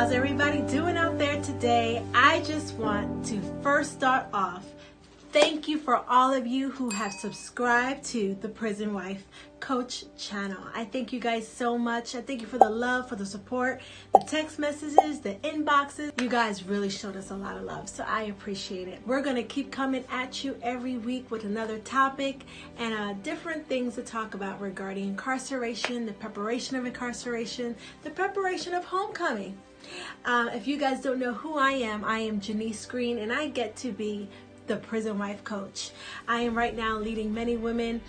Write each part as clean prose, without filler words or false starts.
How's everybody doing out there today? I just want to first start off, thank you for all of you who have subscribed to the Prison Wife Coach channel. I thank you guys so much. I thank you for the love, for the support, the text messages, the inboxes. You guys really showed us a lot of love, so I appreciate it. We're going to keep coming at you every week with another topic and different things to talk about regarding incarceration, the preparation of incarceration, the preparation of homecoming. If you guys don't know who I am Janice Green, and I get to be the Prison Wife Coach. I am right now leading many women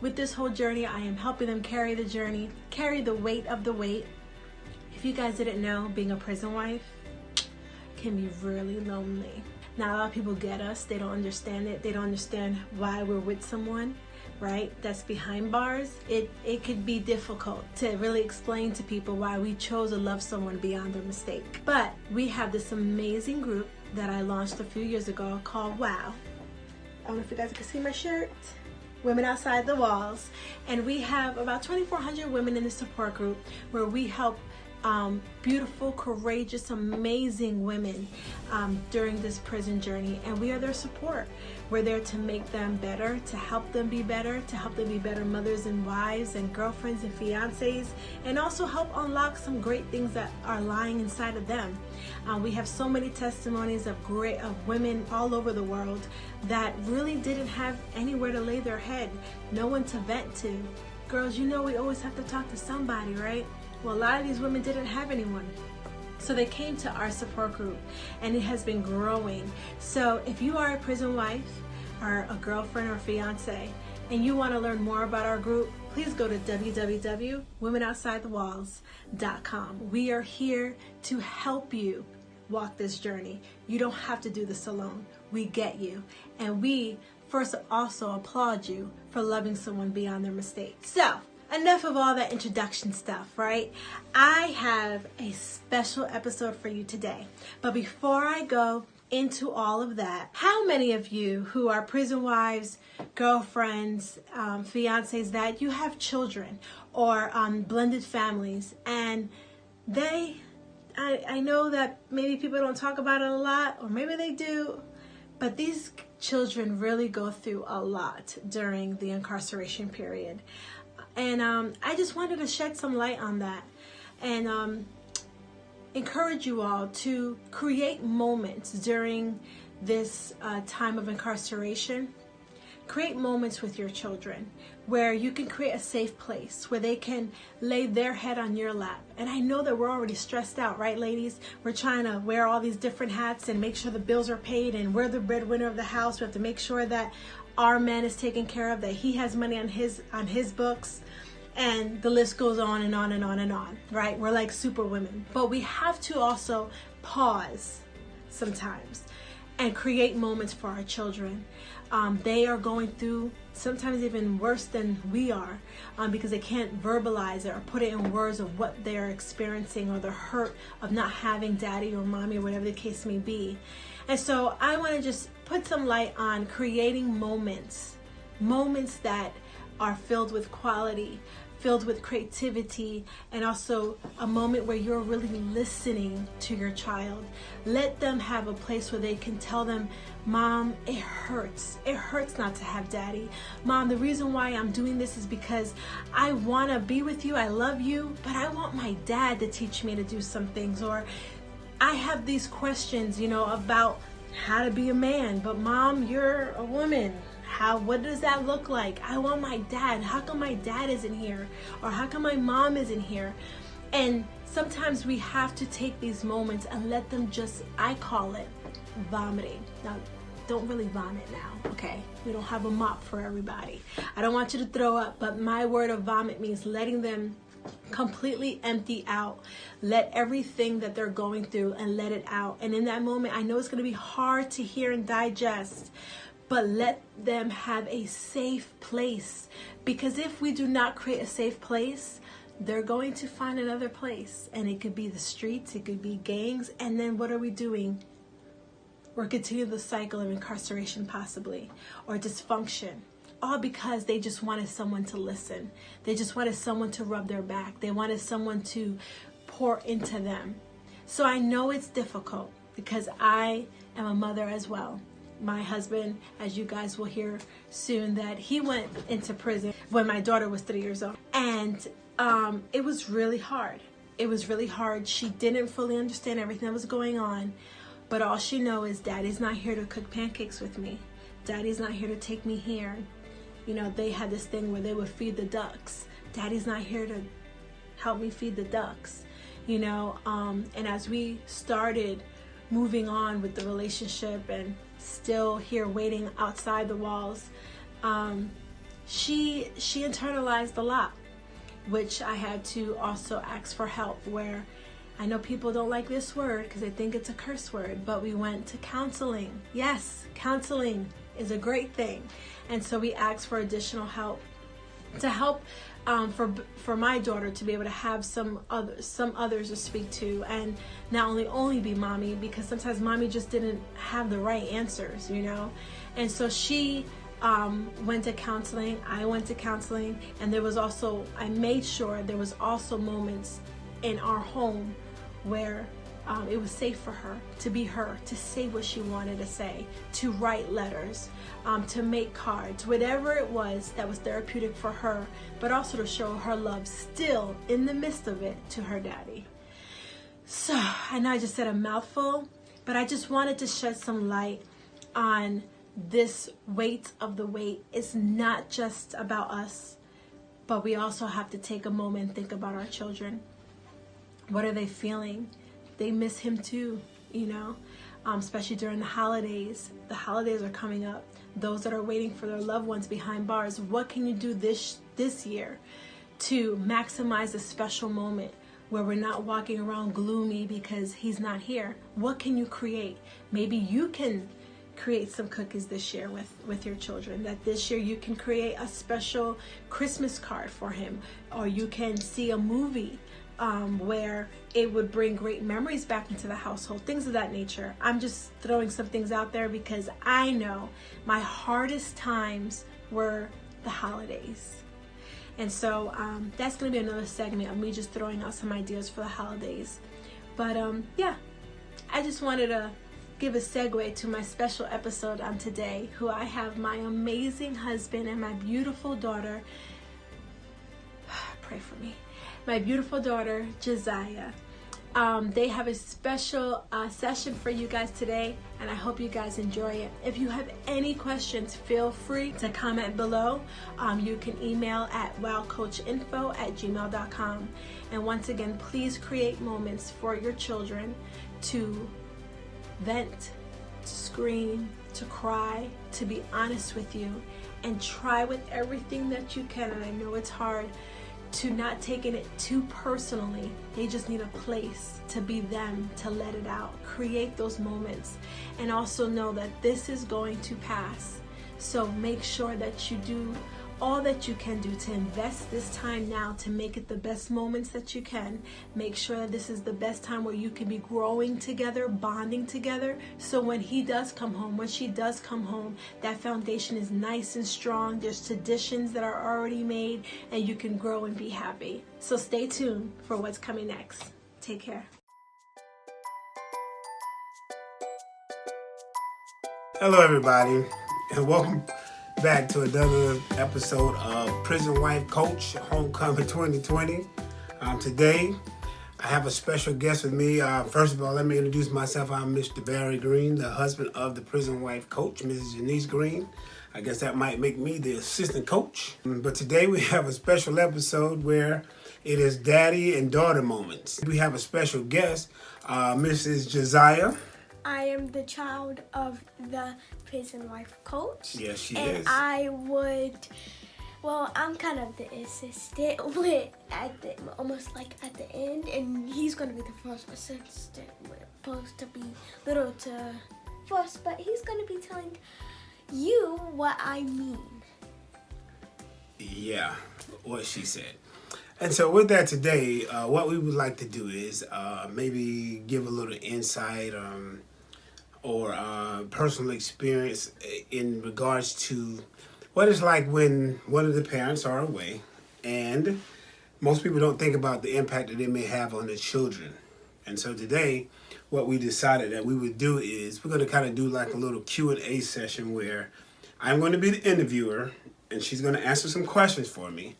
with this whole journey. I am helping them carry the journey, carry the weight of the weight. If you guys didn't know, being a prison wife can be really lonely. Now, a lot of people get us. They don't understand it. They don't understand why we're with someone, right? That's behind bars. It could be difficult to really explain to people why we chose to love someone beyond their mistake. But we have this amazing group that I launched a few years ago called W.O.W. I don't know if you guys can see my shirt. Women Outside the Walls. And we have about 2,400 women in the support group where we help beautiful, courageous, amazing women during this prison journey, and we are their support. We're there to make them better, to help them be better, to help them be better mothers and wives and girlfriends and fiancés, and also help unlock some great things that are lying inside of them. We have so many testimonies of women all over the world that really didn't have anywhere to lay their head, no one to vent to. Girls, you know we always have to talk to somebody, right? Well, a lot of these women didn't have anyone. So they came to our support group, and it has been growing. So if you are a prison wife or a girlfriend or fiance and you want to learn more about our group, please go to www.womenoutside-the-walls.com. We are here to help you walk this journey. You don't have to do this alone. We get you. And we first also applaud you for loving someone beyond their mistakes. So, enough of all that introduction stuff, right? I have a special episode for you today. But before I go into all of that, how many of you who are prison wives, girlfriends, fiancés, that you have children or blended families, and I know that maybe people don't talk about it a lot, or maybe they do, but these children really go through a lot during the incarceration period. And I just wanted to shed some light on that and encourage you all to create moments during this time of incarceration. Create moments with your children where you can create a safe place where they can lay their head on your lap. And I know that we're already stressed out, right, ladies? We're trying to wear all these different hats and make sure the bills are paid, and we're the breadwinner of the house. We have to make sure that our man is taken care of, that he has money on his books, and the list goes on and on and on and on, right? We're like super women. But we have to also pause sometimes and create moments for our children. They are going through sometimes even worse than we are because they can't verbalize it or put it in words of what they're experiencing or the hurt of not having daddy or mommy or whatever the case may be. And so I want to just put some light on creating moments that are filled with quality, filled with creativity, and also a moment where you're really listening to your child. Let them have a place where they can tell them, Mom, it hurts. It hurts not to have daddy. Mom, the reason why I'm doing this is because I want to be with you. I love you, but I want my dad to teach me to do some things. Or I have these questions, about how to be a man, but Mom, you're a woman. What does that look like? I want my dad. How come my dad isn't here? Or how come my mom isn't here? And sometimes we have to take these moments and let them just, I call it vomiting. Now, don't really vomit now, okay? We don't have a mop for everybody. I don't want you to throw up, but my word of vomit means letting them completely empty out. Let everything that they're going through and let it out. And in that moment, I know it's going to be hard to hear and digest, but let them have a safe place. Because if we do not create a safe place, they're going to find another place. And it could be the streets, it could be gangs. And then what are we doing? We're continuing the cycle of incarceration possibly, or dysfunction. All because they just wanted someone to listen. They just wanted someone to rub their back. They wanted someone to pour into them. So I know it's difficult because I am a mother as well. My husband, as you guys will hear soon, that he went into prison when my daughter was 3 years old. And it was really hard. It was really hard. She didn't fully understand everything that was going on. But all she knows is Daddy's not here to cook pancakes with me. Daddy's not here to take me here. You know, they had this thing where they would feed the ducks. Daddy's not here to help me feed the ducks. You know, and as we started moving on with the relationship and still here waiting outside the walls, she internalized a lot, which I had to also ask for help, where I know people don't like this word because they think it's a curse word, but we went to counseling. Yes, counseling is a great thing. And so we asked for additional help to help for my daughter to be able to have some others to speak to, and not only be mommy, because sometimes mommy just didn't have the right answers, you know. And so she went to counseling, I went to counseling, and I made sure there was also moments in our home where it was safe for her, to say what she wanted to say, to write letters, to make cards, whatever it was that was therapeutic for her, but also to show her love still in the midst of it to her daddy. So I know I just said a mouthful, but I just wanted to shed some light on this weight of the weight. It's not just about us, but we also have to take a moment and think about our children. What are they feeling? They miss him too, you know, especially during the holidays. The holidays are coming up. Those that are waiting for their loved ones behind bars, what can you do this year to maximize a special moment where we're not walking around gloomy because he's not here? What can you create? Maybe you can create some cookies this year with your children, that this year you can create a special Christmas card for him, or you can see a movie where it would bring great memories back into the household, things of that nature. I'm just throwing some things out there because I know my hardest times were the holidays. And so that's going to be another segment of me just throwing out some ideas for the holidays. But yeah, I just wanted to give a segue to my special episode on today, who I have my amazing husband and my beautiful daughter. Pray for me. My beautiful daughter, Jezziah. They have a special session for you guys today, and I hope you guys enjoy it. If you have any questions, feel free to comment below. You can email at wowcoachinfo@gmail.com. And once again, please create moments for your children to vent, to scream, to cry, to be honest with you, and try with everything that you can. And I know it's hard, to not taking it too personally. They just need a place to be them, to let it out. Create those moments, and also know that this is going to pass. So make sure that you do all that you can do to invest this time now to make it the best moments that you can. Make sure that this is the best time where you can be growing together, bonding together. So when he does come home, when she does come home, that foundation is nice and strong. There's traditions that are already made, and you can grow and be happy. So stay tuned for what's coming next. Take care. Hello, everybody, and welcome back to another episode of Prison Wife Coach Homecoming 2020. Today, I have a special guest with me. First of all, let me introduce myself. I'm Mr. Barry Green, the husband of the Prison Wife Coach, Mrs. Janice Green. I guess that might make me the assistant coach. But today we have a special episode where it is daddy and daughter moments. We have a special guest, Mrs. Jezziah. I am the child of the prison wife coach. Yes, she and is. I'm kind of the assistant almost like at the end, and he's going to be the first assistant. We're supposed to be little to first, but he's going to be telling you what I mean. Yeah, what she said. And so with that today, what we would like to do is maybe give a little insight or personal experience in regards to what it's like when one of the parents are away. And most people don't think about the impact that they may have on their children. And so today, what we decided that we would do is we're going to kind of do like a little Q&A session where I'm going to be the interviewer and she's going to answer some questions for me.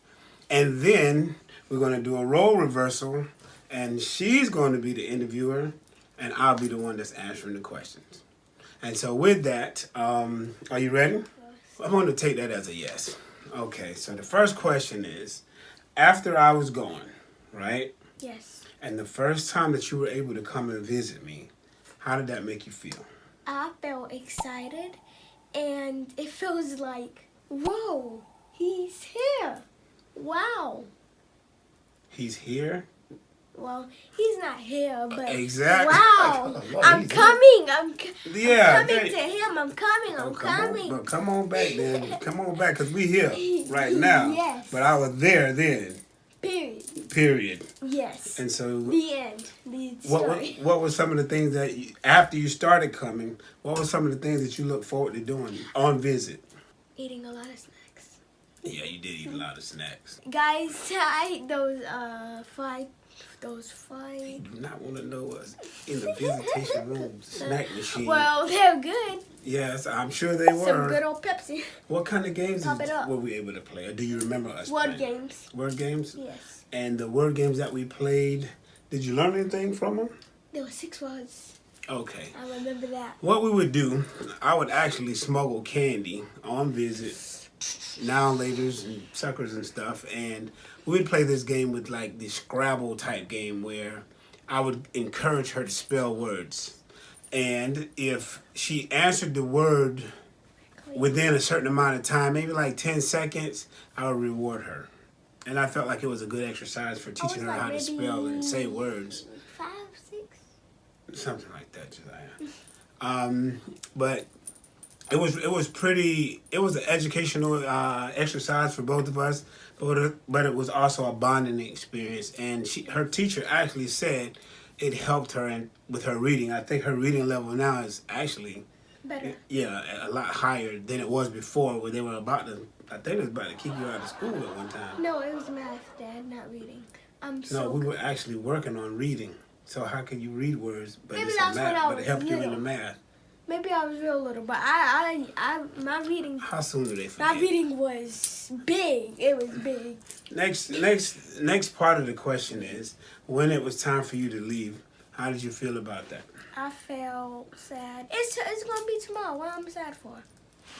And then we're going to do a role reversal and she's going to be the interviewer and I'll be the one that's answering the questions. And so with that, are you ready? Yes. I'm going to take that as a yes. Okay, so the first question is, after I was gone, right? Yes. And the first time that you were able to come and visit me, how did that make you feel? I felt excited, and it feels like, whoa, he's here. Wow. He's here? Well, he's not here, but Exactly. wow, Oh, I'm he's coming. I'm Yeah, coming they- to him. I'm coming. I'm coming. But come on back then. Come on back, because we here right now. Yes. But I was there then. Period. Yes. And so The end. The story. what were some of the things that, after you started coming, what were some of the things that you look forward to doing on visit? Eating a lot of snacks. Yeah, you did eat a lot of snacks. Guys, I ate those fried. You do not want to know us in the visitation room snack machine. Well, they're good. Yes, I'm sure they Some were. good old Pepsi. What kind of games Top it up. were we able to play? Or do you remember us Word playing? games. Word games? Yes. And the word games that we played, did you learn anything from them? There were 6 words. Okay. I remember that. What we would do, I would actually smuggle candy on visit, now-and-laters and suckers and stuff, and we'd play this game with like the Scrabble type game where I would encourage her to spell words. And if she answered the word within a certain amount of time, maybe like 10 seconds, I would reward her. And I felt like it was a good exercise for teaching her like how to spell and say maybe words. 5, 6. Something like that, Jezziah. But it was an educational exercise for both of us, but it was also a bonding experience. And her teacher actually said it helped her with her reading. I think her reading level now is actually Better. a lot higher than it was before, where they were about to kick you out of school at one time. No, it was math, Dad, not reading. No, we were actually working on reading. So how can you read words, but Maybe it's that's a when math, I but it was helped you in little. the math? Maybe I was real little, but my reading. How soon do they My forget? reading was big. It was big. Next part of the question is, when it was time for you to leave, how did you feel about that? I felt sad. It's gonna be tomorrow. What am I sad for?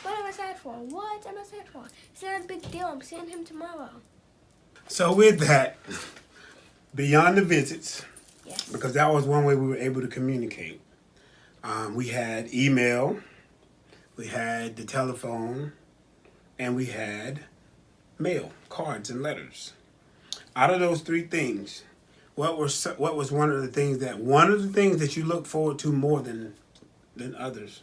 What am I sad for? What am I sad for? It's not a big deal. I'm seeing him tomorrow. So with that, beyond the visits, Yes. because that was one way we were able to communicate. We had email, we had the telephone, and we had mail, cards, and letters. Out of those 3 things, what was one of the things that you look forward to more than others?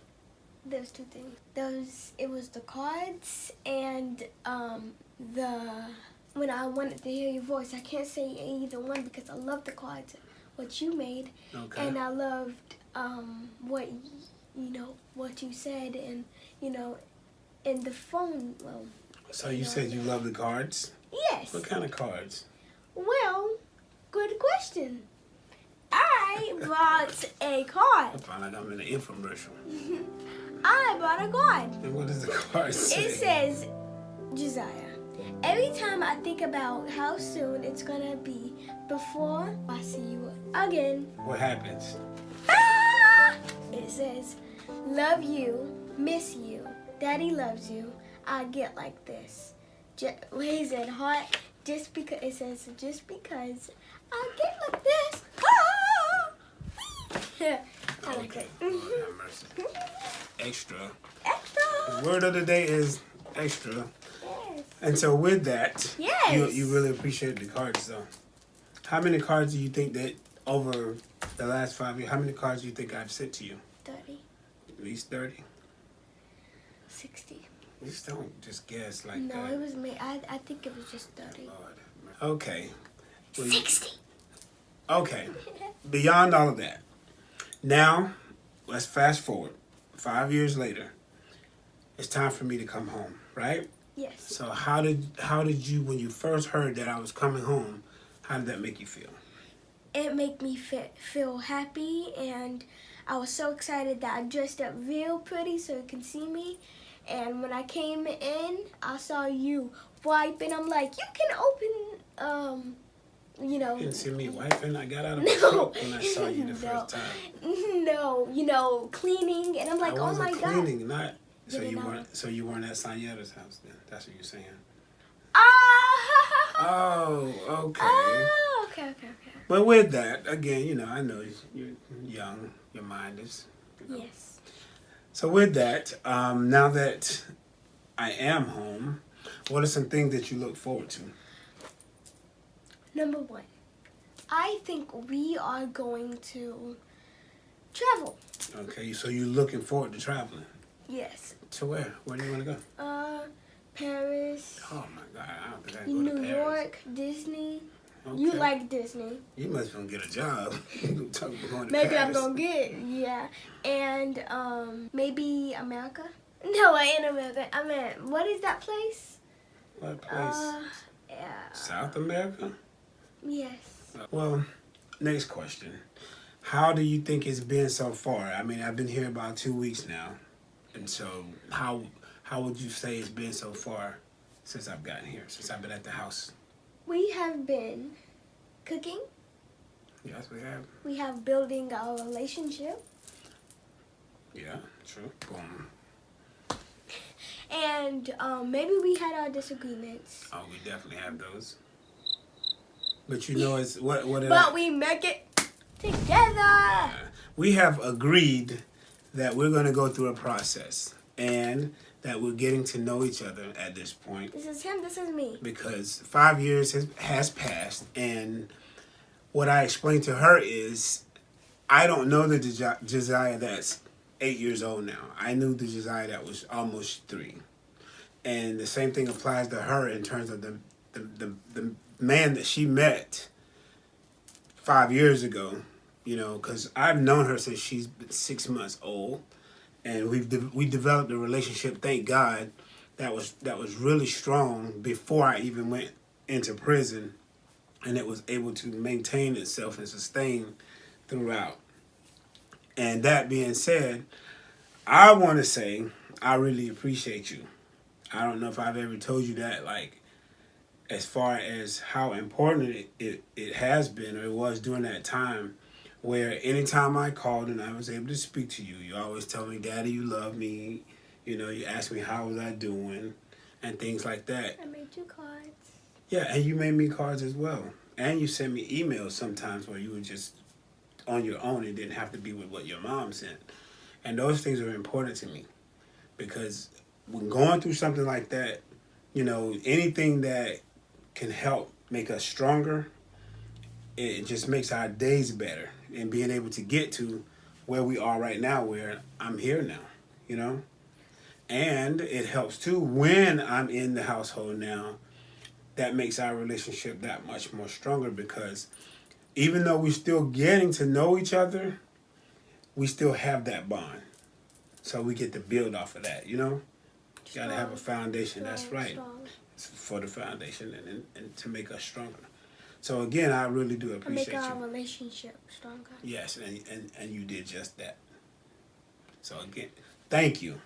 There's 2 things. It was the cards and when I wanted to hear your voice. I can't say either one because I love the cards, what you made, Okay. and I loved what you said, and in the phone. Well, So you said you love the cards? yes. What kind of cards? Well, good question. I bought a card. I feel like I'm in an infomercial. I bought a card. And what does the card say? It says, Jezziah, every time I think about how soon it's gonna be before I see you again, What happens? it says, love you, miss you, daddy loves you, I get like this. He said heart, just because I get like this. I like Okay. it. Lord have mercy. Extra. Extra. The word of the day is extra. Yes. And so with that, Yes. you really appreciate the cards though. How many cards do you think that over the last 5 years, how many cards do you think I've sent to you? 30, At least 30? 60. Just don't just guess like No, that. it was me. I think it was just 30. Lord have mercy. Okay. Well, 60. Okay. Beyond all of that, now let's fast forward. 5 years later, it's time for me to come home, right? Yes. So how did you, when you first heard that I was coming home, how did that make you feel? it made me feel happy, and I was so excited that I dressed up real pretty so you can see me. And when I came in, I saw you wiping. I'm like, you can open, you know. You didn't see me wiping. I got out of No. the truck when I saw you the first time. No, you know, cleaning, and I'm like, I oh wasn't my god. cleaning, not. So Did it you not? weren't. So you weren't at Sonyetta's house then. That's what you're saying. Ah. Oh, okay. Oh, okay. But with that, again, you know, I know you're young. Your mind is. You know. Yes. So with that, now that I am home, what are some things that you look forward to? Number one, I think we are going to travel. Okay, so you're looking forward to traveling. Yes. To where? Where do you want to go? Paris. Oh my God, I don't think I can go to New Paris. York, Disney. Okay. You like Disney. You must gonna get a job. Talking about going to Maybe Paris. I'm gonna get, yeah. And maybe America. No, I ain't America. I mean, what is that place? What place? Yeah. South America? Yes. Well, next question. How do you think it's been so far? I mean, I've been here about 2 weeks now. And so how would you say it's been so far since I've gotten here, since I've been at the house? We have been cooking. Yes, we have. We have building our relationship. Yeah, true. Boom. And maybe we had our disagreements. Oh, we definitely have those. But you know, it's what But we make it together. we have agreed that we're going to go through a process and that we're getting to know each other at this point. This is him, this is me. Because 5 years has passed, and what I explained to her is I don't know the Jezziah that's 8 years old now. I knew the Jezziah that was almost 3. And the same thing applies to her in terms of the man that she met 5 years ago, you know, because I've known her since she's been 6 months old. And we developed a relationship, thank God, that was really strong before I even went into prison, and it was able to maintain itself and sustain throughout. And that being said, I want to say I really appreciate you. I don't know if I've ever told you that, like, as far as how important it has been, or it was during that time, where anytime I called and I was able to speak to you, you always tell me, Daddy, you love me. You know, you ask me how was I doing and things like that. I made you cards. Yeah, and you made me cards as well. And you sent me emails sometimes where you were just on your own and didn't have to be with what your mom sent. And those things are important to me because when going through something like that, you know, anything that can help make us stronger, it just makes our days better. And being able to get to where we are right now, where I'm here now, you know? And it helps too when I'm in the household now. That makes our relationship that much more stronger because even though we're still getting to know each other, we still have that bond. So we get to build off of that, you know? You gotta have a foundation, that's right. For the foundation and to make us stronger. So again, I really do appreciate you. Make our relationship stronger. Yes, and you did just that. So again, thank you.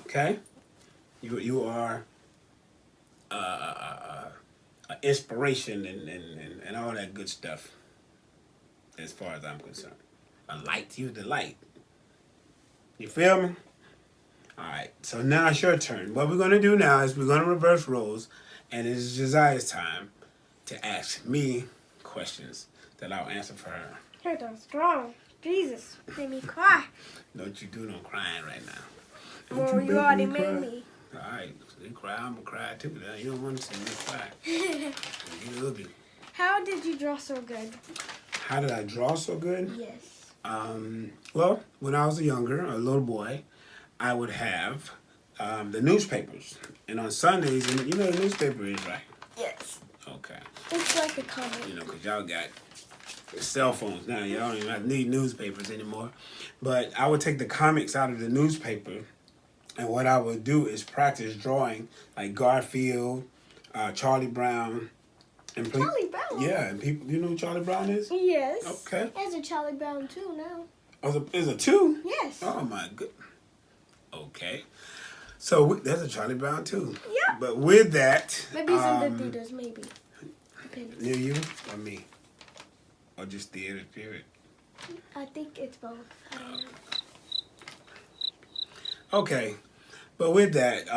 Okay? You are an inspiration and all that good stuff as far as I'm concerned. A light, you the light. You feel me? Alright, so now it's your turn. What we're going to do now is we're going to reverse roles, and it's Jezziah's time to ask me questions that I'll answer for her. You're so strong. Jesus, made me cry. Don't you do no crying right now. Well, you already made me. Alright, so you cry, I'm going to cry too. You don't want to see me cry. You ugly. How did you draw so good? How did I draw so good? Yes. Well, when I was a little boy, I would have the newspapers. And on Sundays, and you know what a newspaper is, right? Yes. Okay. It's like a comic. You know, because y'all got cell phones now. Y'all don't even need newspapers anymore. But I would take the comics out of the newspaper, and what I would do is practice drawing, like Garfield, Charlie Brown. And Charlie Brown Yeah, and people, you know who Charlie Brown is? Yes. Okay. There's a Charlie Brown too now. Oh, is it 2? Yes. Oh my good. Okay. So there's a Charlie Brown too. Yeah. But with that, Maybe some big theaters, maybe. Depends. near you or me, or just theater period. I think it's both. I don't know. Okay, but with that,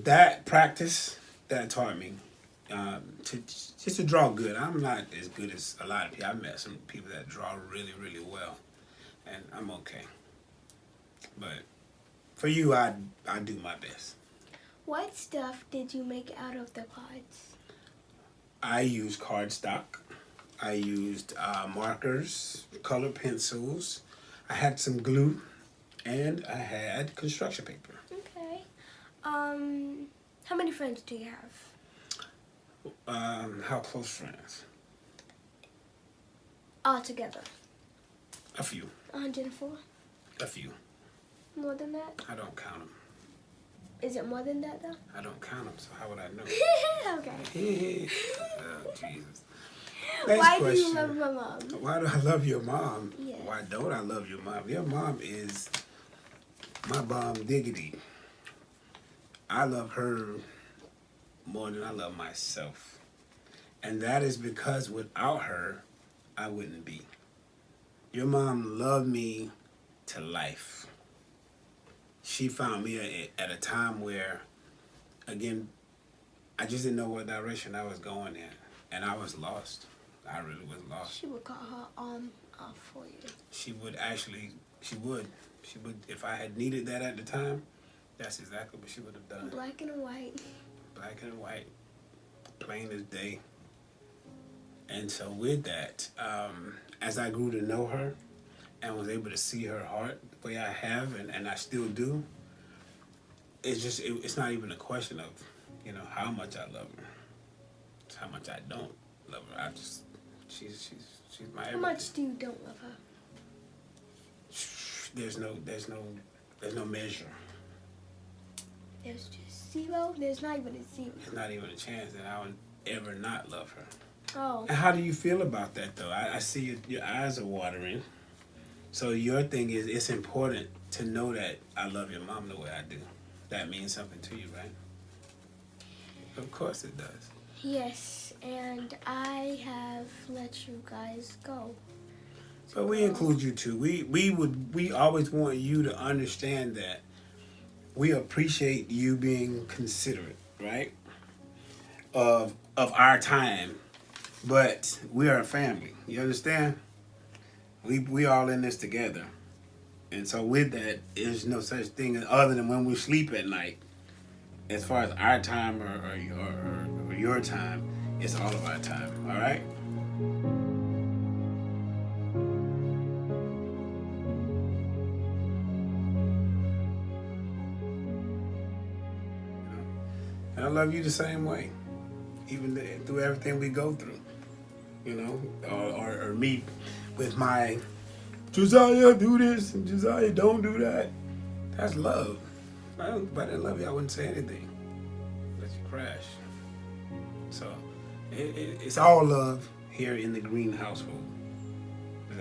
that practice that taught me to draw good. I'm not as good as a lot of people. I've met some people that draw really, really well, and I'm okay. But for you, I do my best. What stuff did you make out of the cards? I used cardstock. I used markers, colored pencils. I had some glue, and I had construction paper. Okay. How many friends do you have? How close friends? All together. A few. 104? A few. More than that? I don't count them. Is it more than that though? I don't count them, so how would I know? Okay. Oh, Jesus. Why do you love my mom? Why do I love your mom? Yes. Why don't I love your mom? Your mom is my bomb diggity. I love her more than I love myself. And that is because without her, I wouldn't be. Your mom loved me to life. She found me at a time where, again, I just didn't know what direction I was going in. And I was lost. I really was lost. She would cut her arm off for you. She would, if I had needed that at the time, that's exactly what she would have done. Black and white. Black and white. Plain as day. And so with that, as I grew to know her and was able to see her heart the way I have and I still do, it's not even a question of, how much I love her. It's how much I don't love her. She's my everything. How much do you don't love her? There's no measure. There's just zero? There's not even a zero. There's not even a chance that I would ever not love her. Oh. And how do you feel about that, though? I see your eyes are watering. So your thing is, it's important to know that I love your mom the way I do. That means something to you, right? Of course it does. Yes, and I have let you guys go. But we include you too. We always want you to understand that we appreciate you being considerate, right? Of our time. But we are a family. You understand? We all in this together. And so with that, there's no such thing other than when we sleep at night. As far as our time or your time, it's all of our time. All right? And I love you the same way, even through everything we go through. Or me with my Jezziah, do this, and Jezziah, don't do that. That's love. If I didn't love you, I wouldn't say anything. Let you crash. So, it's all love here in the Green household. Is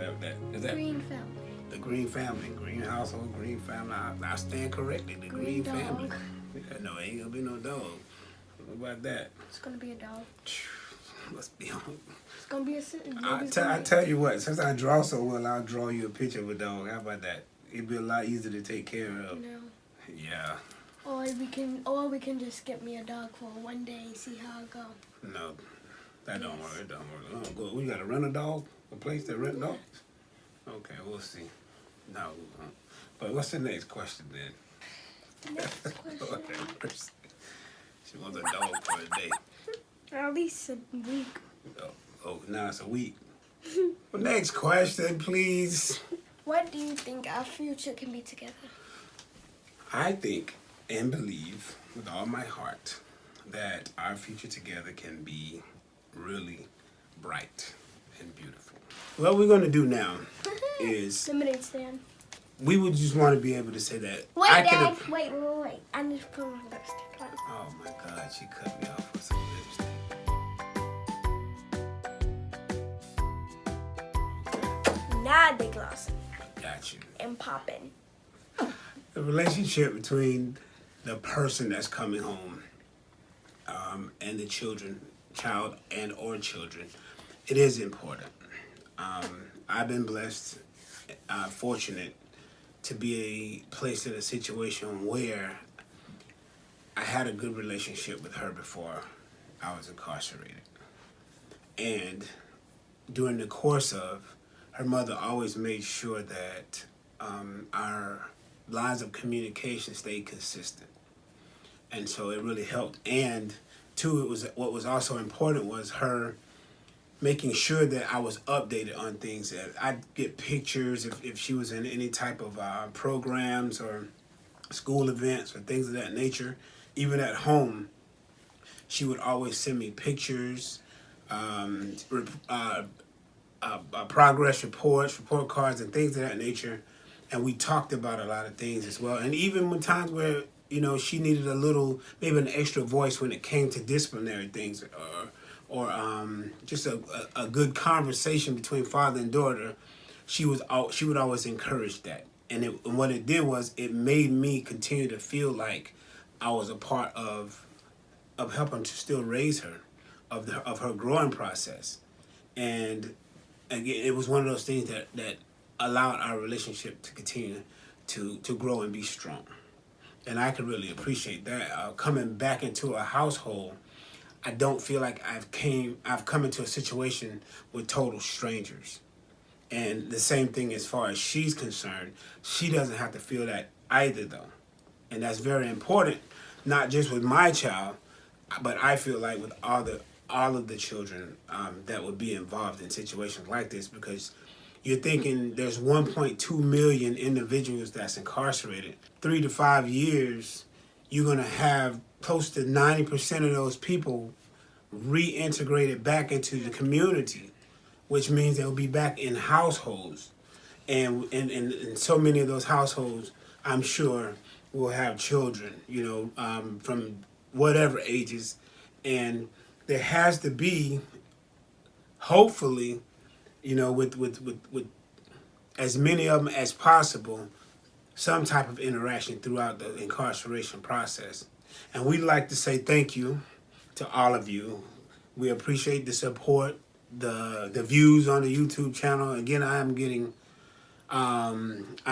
that Green family. The Green family, Green household, Green family. I stand corrected. The Green family. Yeah, no, ain't gonna be no dog. What about that? It's gonna be a dog. Let's be honest. It's gonna be I tell you what, since I draw so well, I'll draw you a picture of a dog. How about that? It'd be a lot easier to take care of. No. Yeah. Or we can just get me a dog for one day and see how it go. No, that don't work. It don't work. Oh, we gotta rent a dog? A place that rent dogs? Okay, we'll see. No, but what's the next question then? Next question. She wants a dog for a day. At least a week. Oh, now it's a week. Well, next question, please. What do you think our future can be together? I think and believe with all my heart that our future together can be really bright and beautiful. What we're going to do now is Lemonade stand. we would just want to be able to say that Wait, I Dad. can. Wait. I need to put on lipstick on. Oh my God, she cut me off with some lipstick. now they glossing. Got you. And popping. The relationship between the person that's coming home and the child and or children, it is important. I've been blessed, fortunate to be placed in a situation where I had a good relationship with her before I was incarcerated. And during the course of, her mother always made sure that our lines of communication stayed consistent. And so it really helped. And two, what was also important was her making sure that I was updated on things. That I'd get pictures if she was in any type of programs or school events or things of that nature. Even at home, she would always send me pictures, progress reports, report cards, and things of that nature. And we talked about a lot of things as well. And even when times where, she needed a little, maybe an extra voice when it came to disciplinary things or just a good conversation between father and daughter, she would always encourage that. And what it did was it made me continue to feel like I was a part of helping to still raise her, of her growing process. And again, it was one of those things that allowed our relationship to continue to grow and be strong. And I can really appreciate that. Coming back into a household, I don't feel like I've come into a situation with total strangers. And the same thing as far as she's concerned, she doesn't have to feel that either though. And that's very important, not just with my child, but I feel like with all of the children that would be involved in situations like this, because you're thinking there's 1.2 million individuals that's incarcerated. 3 to 5 years, you're going to have close to 90% of those people reintegrated back into the community, which means they'll be back in households. And so many of those households, I'm sure, will have children, from whatever ages. And there has to be, hopefully, with as many of them as possible, some type of interaction throughout the incarceration process. And we'd like to say thank you to all of you. We appreciate the support, the views on the YouTube channel. Again, I'm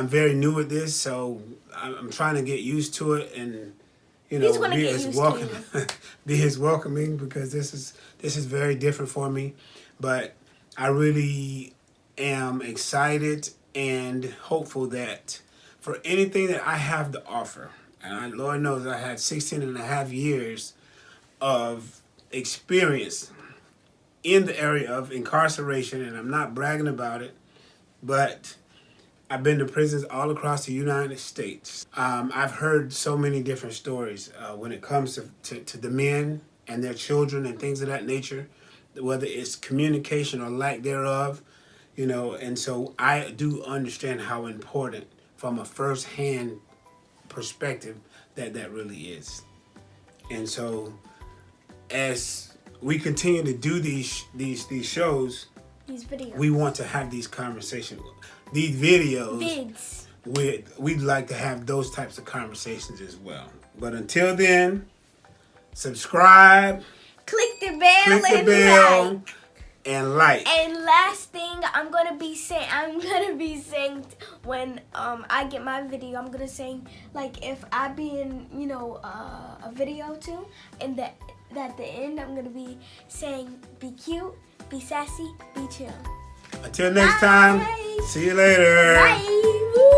very new at this, so I'm trying to get used to it and be as welcoming because this is very different for me. But I really am excited and hopeful that for anything that I have to offer, and Lord knows I had 16 and a half years of experience in the area of incarceration, and I'm not bragging about it, but I've been to prisons all across the United States. I've heard so many different stories when it comes to the men and their children and things of that nature, whether it's communication or lack thereof, and so I do understand how important from a first-hand perspective that really is. And so as we continue to do these shows, these videos, we want to have these conversations, these videos. We'd like to have those types of conversations as well. But until then, subscribe, click the bell, and like. And last thing I'm gonna be saying when I get my video, I'm gonna sing like if I be in a video too, and at the end I'm gonna be saying be cute, be sassy, be chill. Until next time, see you later. Bye.